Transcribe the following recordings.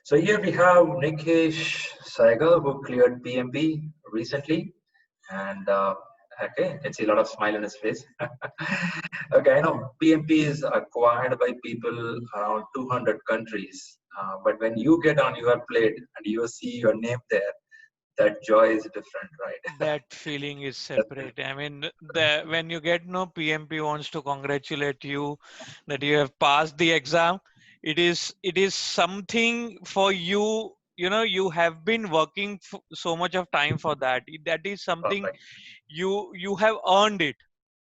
So here we have Nikesh Saigal who cleared PMP recently, and okay, I can see a lot of smile on his face. Okay, I know PMP is acquired by people around 200 countries, but when you get on your plate and you see your name there, that joy is different, right? That feeling is That's separate. I mean, when you get no PMP wants to congratulate you that you have passed the exam. It is something for you. You know, you have been working so much of time for that. That is something perfect. you have earned it.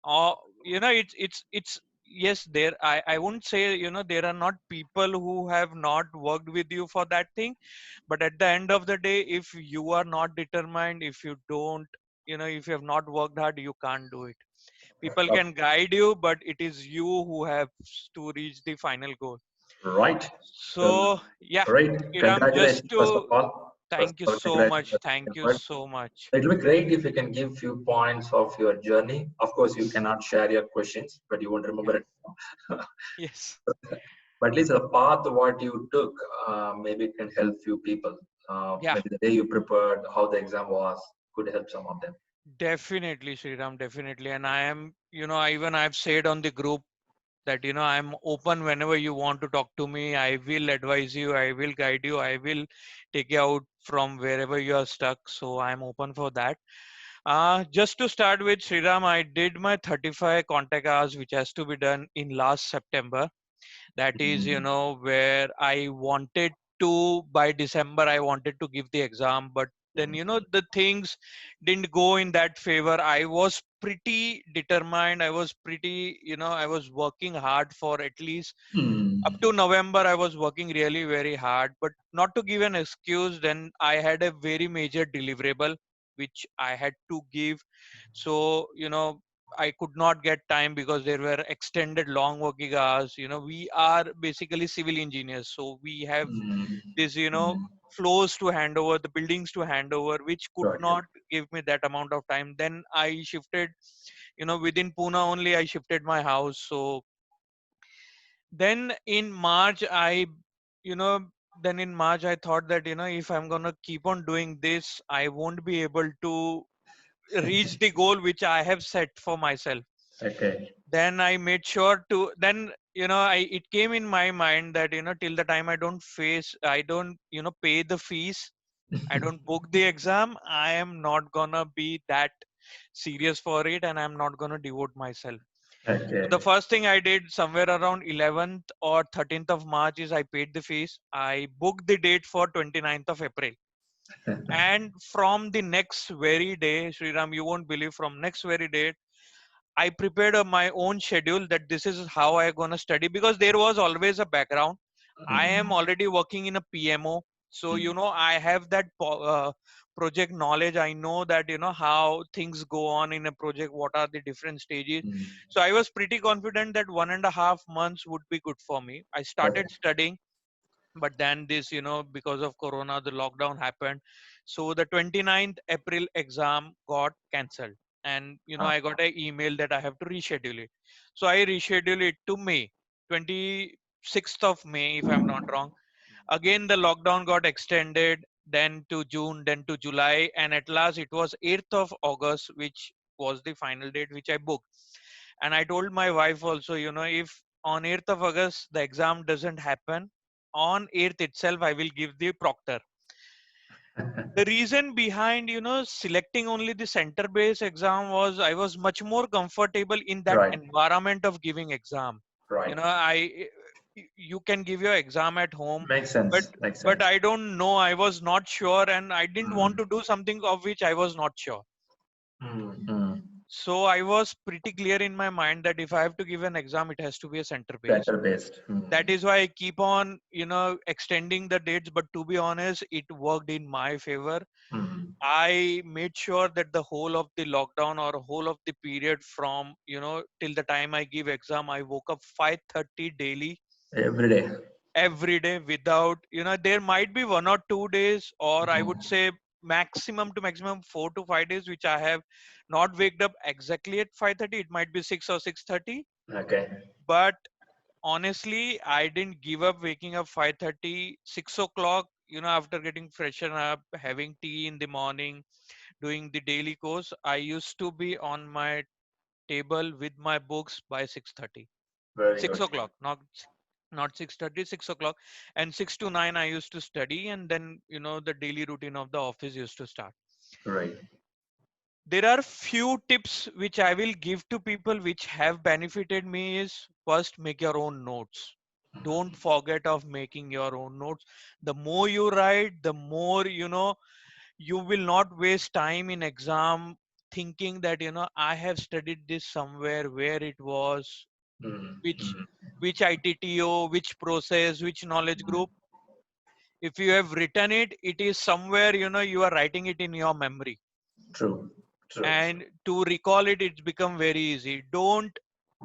Or it's yes, there I wouldn't say, there are not people who have not worked with you for that thing, but at the end of the day, if you are not determined, if you don't, if you have not worked hard, you can't do it. People Perfect. can guide you, but it is you who have to reach the final goal. Right. So So yeah, great. Iram, just Congratulations, first of to all. First thank you of all, so much, congratulations. thank you Effort. so much. It will be great if you can give few points of your journey. Of course, you cannot share your questions, but you won't Yeah. remember it. Yes. But at least the path what you took, maybe it can help few people. Yeah. Maybe the day you prepared, how the exam was, could help some of them. Definitely, Sriram, definitely. And I am, even I've said on the group that, I'm open whenever you want to talk to me. I will advise you, I will guide you, I will take you out from wherever you are stuck. So I'm open for that. Just to start with, Sriram, I did my 35 contact hours, which has to be done in last September. That is, Mm, where I wanted to, by December, I wanted to give the exam, but then, mm, the things didn't go in that favor. I was pretty determined. I was pretty, I was working hard for at least up mm. to November. I was working really very hard, but not to give an excuse. Then I had a very major deliverable which I had to give. So, I could not get time because there were extended long working hours. We are basically civil engineers, so we have Mm, this, mm. floors to hand over, the buildings to hand over, which could Got you. not give me that amount of time. Then I shifted, within Pune only, I shifted my house. So then in March, you know, then in March, I thought that, if I'm going to keep on doing this, I won't be able to reach the goal which I have set for myself. Okay. Then I made sure to, then, it came in my mind that, till the time I don't, pay the fees, I don't book the exam, I am not gonna be that serious for it, and I'm not gonna devote myself. So the Okay. first thing I did somewhere around 11th or 13th of March is I paid the fees. I booked the date for 29th of April. And from the next very day, Sriram, you won't believe, from next very day, I prepared my own schedule that this is how I'm going to study, because there was always a background. I am Mm, already working in a PMO. So, mm, I have that project knowledge. I know that, how things go on in a project, what are the different stages. mm. So I was pretty confident that 1.5 months would be good for me. I Okay. started studying, but then this, because of Corona, the lockdown happened. So the 29th April exam got cancelled, and Ah, I got an email that I have to reschedule it. So I reschedule it to May, 26th of May, if I'm not wrong. Again, the lockdown got extended, then to June, then to July, and at last it was 8th of August, which was the final date which I booked. And I told my wife also, if on 8th of August the exam doesn't happen, on 8th itself I will give the proctor. The reason behind, selecting only the center based exam was I was much more comfortable in that right. environment of giving exam. Right. You can give your exam at home, Makes but sense. Makes but sense. I don't know, I was not sure, and I didn't want Mm, to do something of which I was not sure. mm, mm. So I was pretty clear in my mind that if I have to give an exam, it has to be a center based. Better based. That Mm, is why I keep on, extending the dates. But to be honest, it worked in my favor. mm. I made sure that the whole of the lockdown or whole of the period from, till the time I give exam, I woke up 5:30 daily, Every day. every day, without, there might be 1 or 2 days, or I would Mm. say maximum to maximum 4 to 5 days, which I have not waked up exactly at 5:30. It might be 6 or 6:30, Okay. but honestly, I didn't give up waking up 5:30, 6 o'clock, after getting freshened up, having tea in the morning, doing the daily course. I used to be on my table with my books by 6:30. Very 6 good. o'clock, not 6:30, 6 o'clock. And 6 to 9, I used to study. And then, the daily routine of the office used to start. Right. There are few tips which I will give to people which have benefited me. Is first, make your own notes. Don't forget of making your own notes. The more you write, the more you will not waste time in exam thinking that I have studied this somewhere, where it was, Mm, which mm, which ITTO, which process, which knowledge mm. group. If you have written it, it is somewhere, you are writing it in your memory. True. True. True. And to recall it, it's become very easy. Don't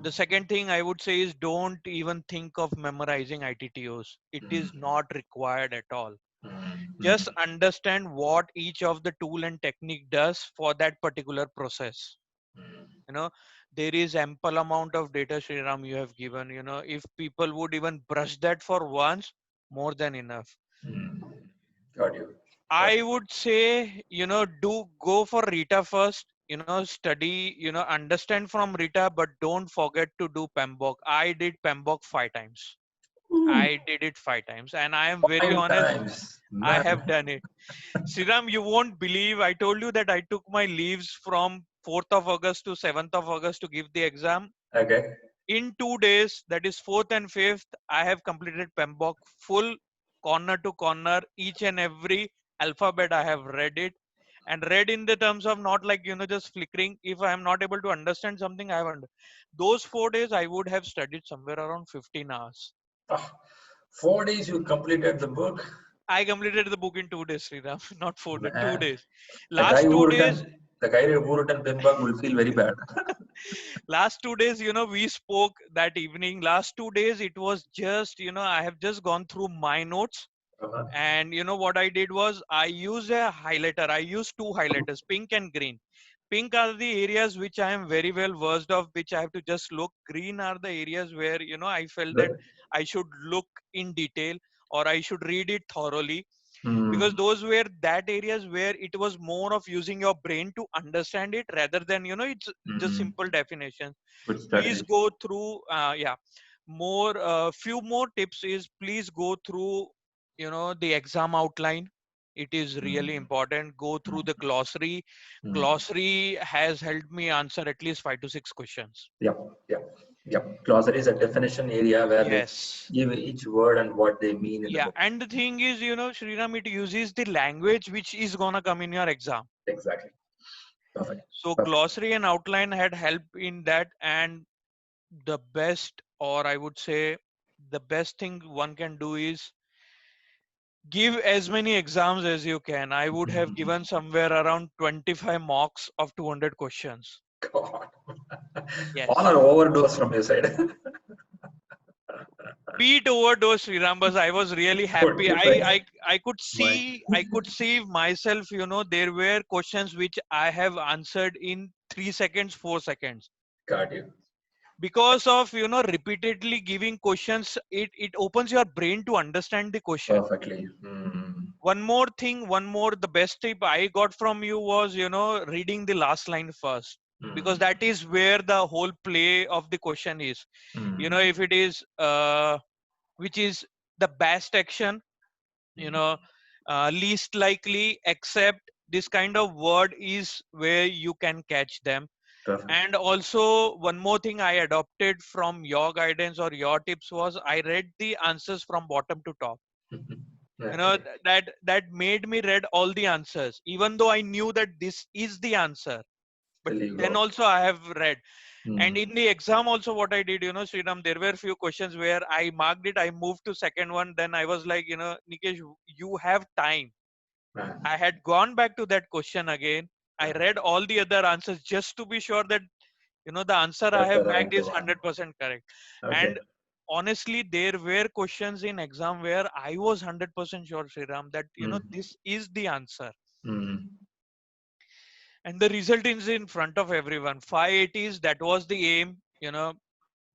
The second thing I would say is, don't even think of memorizing ITTOs. It is Mm, not required at all. mm, Just mm, understand what each of the tool and technique does for that particular process. mm, you know there is ample amount of data, Sriram, you have given. If people would even brush that for once, more than enough. mm. Got you. Got I you. would say, do go for Rita first. Study, understand from Rita, but don't forget to do PMBOK. I did PMBOK 5 times. Ooh, I did it 5 times, and I am very five honest. times, I man. have done it. Sriram, you won't believe. I told you that I took my leaves from 4th of August to 7th of August to give the exam. Okay. In 2 days, that is 4th and 5th, I have completed PMBOK full, corner to corner, each and every alphabet. I have read it, and read in the terms of not like, just flickering. If I am not able to understand something, I haven't. Those 4 days, I would have studied somewhere around 15 hours. Ah, 4 days you completed the book, I completed the book in 2 days, Sriram, not 4 days, two man. days. The guy Last who 2 days, written the guy who written Bimbak will feel very bad. last 2 days, we spoke that evening. Last 2 days, it was just, I have just gone through my notes. Uh-huh. And what I did was, I used a highlighter. I used two highlighters, pink and green. Pink are the areas which I am very well versed of, which I have to just look. Green are the areas where, I felt that Good. I should look in detail, or I should read it thoroughly, because Mm, those were that areas where it was more of using your brain to understand it, rather than it's just mm. simple definition. Good Please strategy. go through, yeah, more few more tips is, please go through the exam outline. It is really Mm, important. Go through the mm, glossary. mm. Glossary has helped me answer at least 5 to 6 questions. Yep, yep, yep. Glossary is a definition area where they Yes. give each word and what they mean in the Yeah, book. and the thing is, Sriram, it uses the language which is gonna come in your exam. Exactly. Perfect. So Perfect. glossary and outline had helped in that. And the best, or I would say, the best thing one can do is give as many exams as you can. I would have given somewhere around 25 mocks of 200 questions. God. All Yes. are overdose from your side. Beat overdose, Srirambas. I was really happy. 25. I could My see myself, there were questions which I have answered in 3 seconds, 4 seconds. God, you Because of, repeatedly giving questions, it opens your brain to understand the question. perfectly. Mm, One more thing, the best tip I got from you was, reading the last line first, because mm, that is where the whole play of the question is. mm, If it is, which is the best action, you mm. know, least likely, except, this kind of word is where you can catch them. Perfect. And also, one more thing I adopted from your guidance or your tips was, I read the answers from bottom to top. Okay. That made me read all the answers, even though I knew that this is the answer. But Till you then go. also I have read. And Mm, in the exam also, what I did, Sriram, there were few questions where I marked it, I moved to second one, then I was like, Nikesh, you have time. man, I had gone back to that question again. I man. read all the other answers just to be sure that the answer I That's have the bagged right is one. 100% correct. Okay. And honestly, there were questions in exam where I was 100% sure, Sriram, that Mm, this is the answer. mm, And the result is in front of everyone. 580s, that was the aim.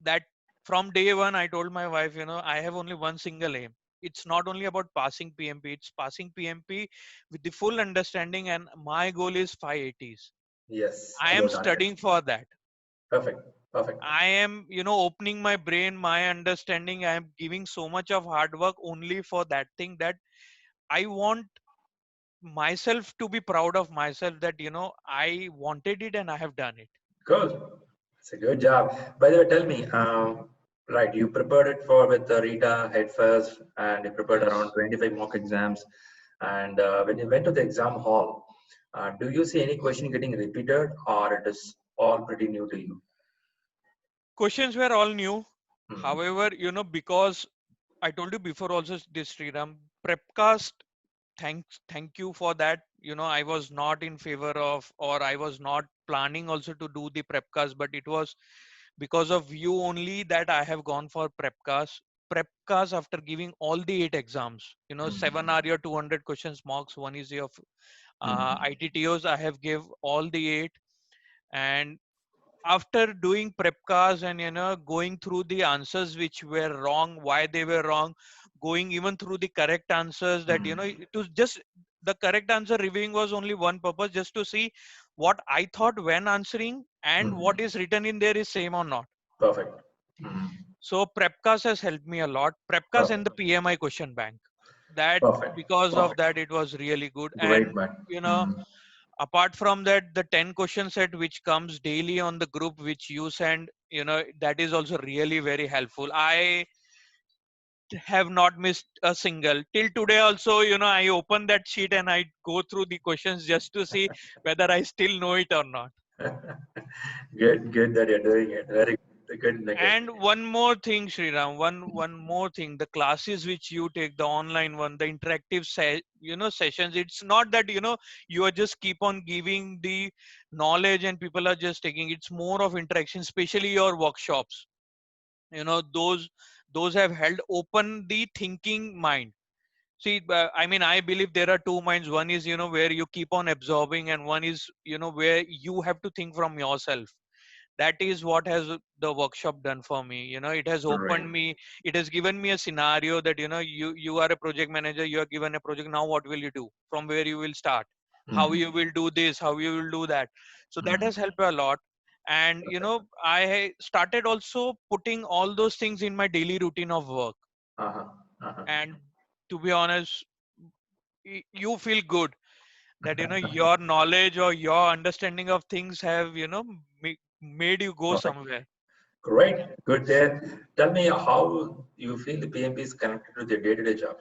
That From day one, I told my wife, I have only one single aim. It's not only about passing PMP, it's passing PMP with the full understanding, and my goal is 580s. Yes, I am your target. studying for that. Perfect. Perfect. I am, opening my brain, my understanding. I am giving so much of hard work only for that thing, that I want myself to be proud of myself, that, I wanted it and I have done it. Cool. It's a good job. By the way, tell me, right, you prepared it for with Rita head first, and you prepared around Yes. 25 mock exams. And when you went to the exam hall, do you see any question getting repeated, or it is all pretty new to you? Questions were all new. Hmm. However, because I told you before also, this Sriram Prepcast, thank you for that. I was not in favor of, or I was not planning also to do the Prepcast, but it was because of you only that I have gone for Prepcast after giving all the 8 exams. 7 are your 200 questions marks, one is your Hmm. ITTOs. I have give all the 8, and after doing prepcast and going through the answers which were wrong, why they were wrong, going even through the correct answers, that Hmm. it was just the correct answer reviewing was only one purpose, just to see what I thought when answering and Hmm. what is written in there is same or not. Perfect. Hmm. So prepcast has helped me a lot. Prepcast and the Perfect. PMI question bank, that Perfect. because of Perfect. that it was really good. Great, And man. you know Hmm. apart from that, the 10 question set which comes daily on the group which you send, that is also really very helpful. I have not missed a single till today also. I open that sheet and I go through the questions just to see whether I still know it or not. Good, good that you're doing it. Very good, Nikesh. And one more thing, Sriram, one more thing, the classes which you take, the online one, the interactive sessions, it's not that you are just keep on giving the knowledge and people are just taking. It's more of interaction, especially your workshops. Those have held open the thinking mind. See, I mean, I believe there are two minds. One is where you keep on absorbing, and one is where you have to think from yourself. That is what has the workshop done for me. It has Great. opened me. It has given me a scenario that you are a project manager, you are given a project. Now what will you do, from where you will start, how Hmm. you will do this, how you will do that. So that Hmm. has helped a lot. And I started also putting all those things in my daily routine of work. Uh-huh. Uh-huh. And to be honest, you feel good that your knowledge or your understanding of things have made you go Perfect. somewhere. Great. Good there. Tell me how you feel the PMP is connected to the day-to-day job.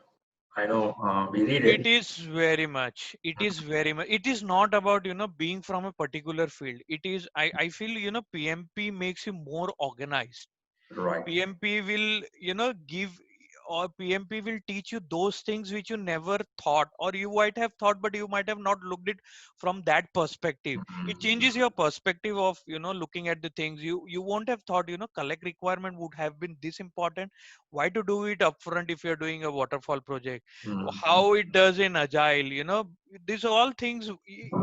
I know we read It it. is very much. It is very much. It is not about being from a particular field. It is. I feel PMP makes you more organized. Right. PMP will give, or PMP will teach you those things which you never thought, or you might have thought but you might have not looked it from that perspective. It changes Mhm. your perspective of looking at the things. You won't have thought collect requirement would have been this important. Why to do it upfront if you're doing a waterfall project? Mhm. How it does in agile, these are all things.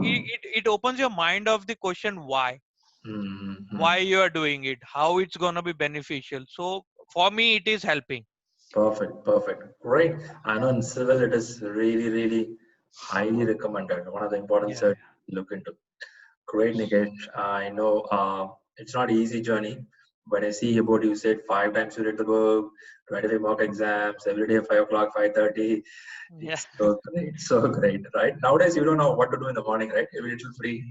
It opens your mind of the question why Mhm. you are doing it, how it's going to be beneficial. So for me it is helping. Perfect. Perfect. Great. I know in civil it is really, really highly recommended. One of the important Yeah, certs to look into. Great, Nikesh. I know it's not easy journey. When I see about you said 5 times you read the book, 25 mock exams, every day at 5 o'clock, 5:30. yeah. It's so great, so great, right? Nowadays you don't know what to do in the morning, right? You're a little free.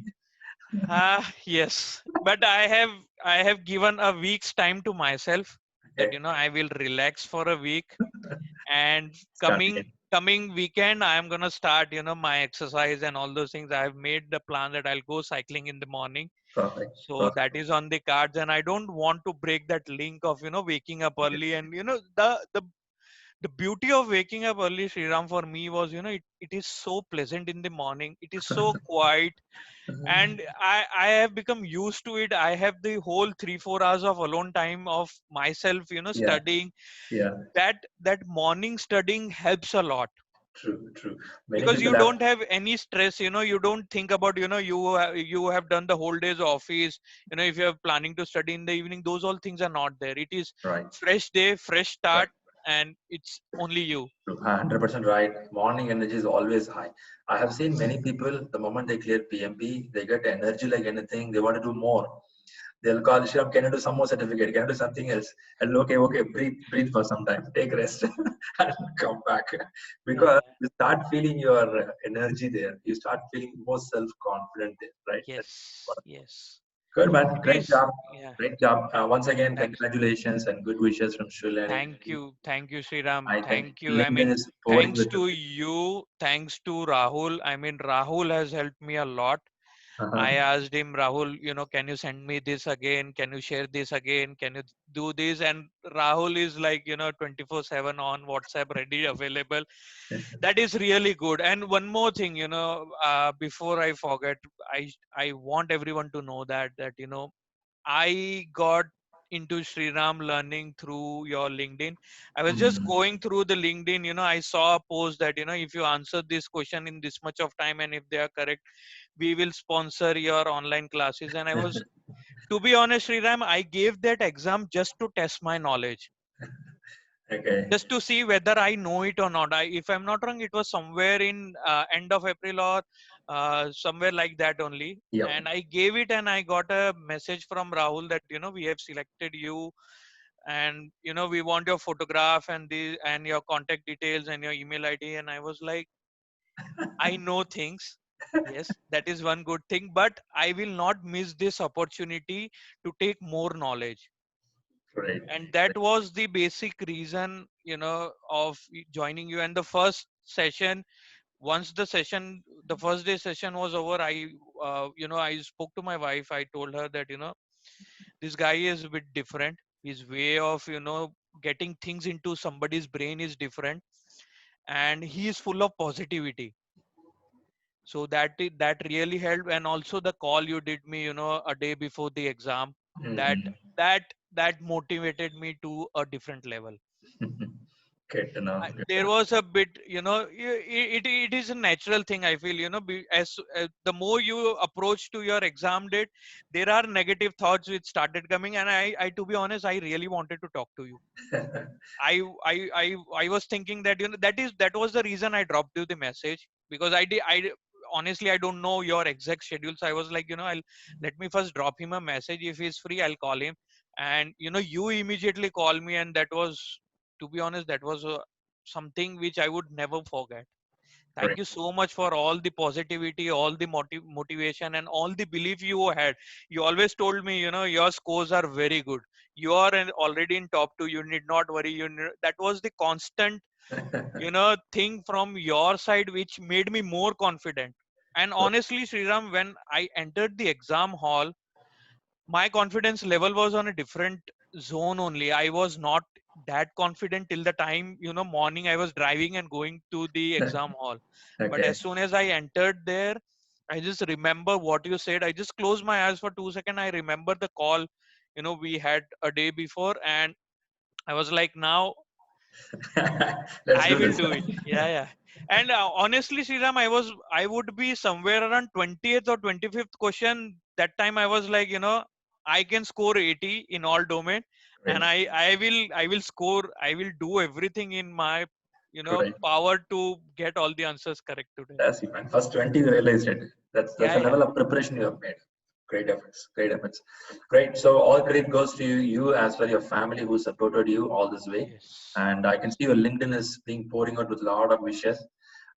Yes, but I have given a week's time to myself, that Okay, I will relax for a week. And start coming again. coming weekend I am going to start my exercise and all those things. I have made the plan that I'll go cycling in the morning. Perfect, So perfect. that is on the cards, and I don't want to break that link of waking up early. And the beauty of waking up early, Sriram, for me was it is so pleasant in the morning. It is so quiet, and I have become used to it. I have the whole 3-4 hours of alone time of myself Yeah, studying. yeah, That morning studying helps a lot. True, true. Many Because people you have, don't have any stress, you don't think about, you have done the whole day's office, if you're planning to study in the evening, those all things are not there. It is right, fresh day, fresh right. start, and it's only you. True. 100% right. Morning energy is always high. I have seen many people, the moment they clear PMP, they get energy like anything. They want to do more. They'll call Shyam, can you do some more certificate? Can you do something else? And okay, okay, breathe for some time, take rest, and come back. Yeah, Because you start feeling your energy there. You start feeling more self-confident there, right? That's yes, what. yes. Good man, It great is. job, Yeah. great job. Once again, Thanks. congratulations and good wishes from ShriLearning. Thank you, Sriram. I think Thank you. I LinkedIn mean, is pouring thanks with to you, thanks to Rahul. I mean, Rahul has helped me a lot. I uh asked him, Rahul, can you send me this again? Can you share this again? Can you do this? And Rahul is like, 24/7 on WhatsApp, ready, available. That is really good. And one more thing, before I forget, I want everyone to know that I got into Sriram learning through your LinkedIn. I was just Mm. going through the LinkedIn, I saw a post that, if you answer this question in this much of time and if they are correct, we will sponsor your online classes. And I was, to be honest, Sriram, I gave that exam just to test my knowledge, Okay. just to see whether I know it or not. If I'm not wrong, it was somewhere in end of April or somewhere like that only. Yep. And I gave it, and I got a message from Rahul that we have selected you, and we want your photograph and the and your contact details and your email ID. And I was like, I know things. Yes, that is one good thing, but I will not miss this opportunity to take more knowledge. Great. And that was the basic reason of joining you. And the first session, once the first day session was over, I spoke to my wife. I told her that this guy is a bit different. His way of getting things into somebody's brain is different, and he is full of positivity. So that really helped. And also the call you did me a day before the exam, that Mhm. that motivated me to a different level. Good to know. Good to There know. was a bit, it is a natural thing, I feel, as the more you approach to your exam date, there are negative thoughts which started coming. And I to be honest, I really wanted to talk to you. I was thinking that that was the reason I dropped you the message, because I honestly, I don't know your exact schedule. So I was like, I'll let me first drop him a message. If he's free, I'll call him. And you immediately call me, and that was, to be honest, that was something which I would never forget. Thank Great. you so much for all the positivity, all the motivation, and all the belief you had. You always told me, your scores are very good. You are already in top two. You need not worry. That was the constant, thing from your side, which made me more confident. And honestly, Sriram, when I entered the exam hall, my confidence level was on a different zone only. I was not that confident till the time, morning I was driving and going to the exam hall. But Okay. as soon as I entered there, I just remember what you said. I just closed my eyes for 2 seconds. I remember the call, we had a day before, and I was like, now Let's I do will this. do it. Yeah, yeah. And honestly, Sriram, I would be somewhere around 20th or 25th question. That time I was like, I can score 80 in all domain, and Great. I will score. I will do everything in my, Great. power to get all the answers correct today. That's it, man. First 20 you realized it. That's Yeah, a yeah. level of preparation you have made. Great efforts. Great efforts. Great. So all credit goes to you as well, your family who supported you all this way. Yes. And I can see your LinkedIn is being pouring out with a lot of wishes.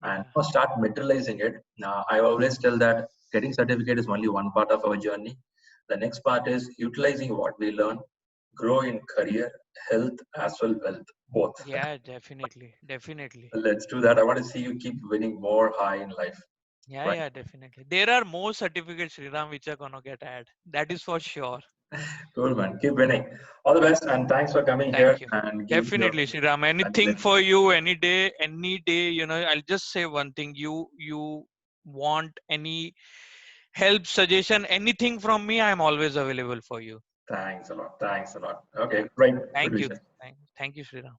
And Yeah. now start materializing it. I always tell that getting certificate is only one part of our journey. The next part is utilizing what we learn, grow in career, health as well wealth, both. Yeah, definitely. Definitely. Let's do that. I want to see you keep winning more high in life. Yeah, Right. yeah, definitely. There are more certificates, Sriram, which are gonna get added. That is for sure. Cool, man. Keep winning. All the best, and thanks for coming here Thank you. and giving your Definitely, Sriram. Anything congratulations. for you, any day, I'll just say one thing. You want any help, suggestion, anything from me, I'm always available for you. Thanks a lot. Thanks a lot. Okay, Yeah. great. Good Thank you. wishes. Thank you, Sriram.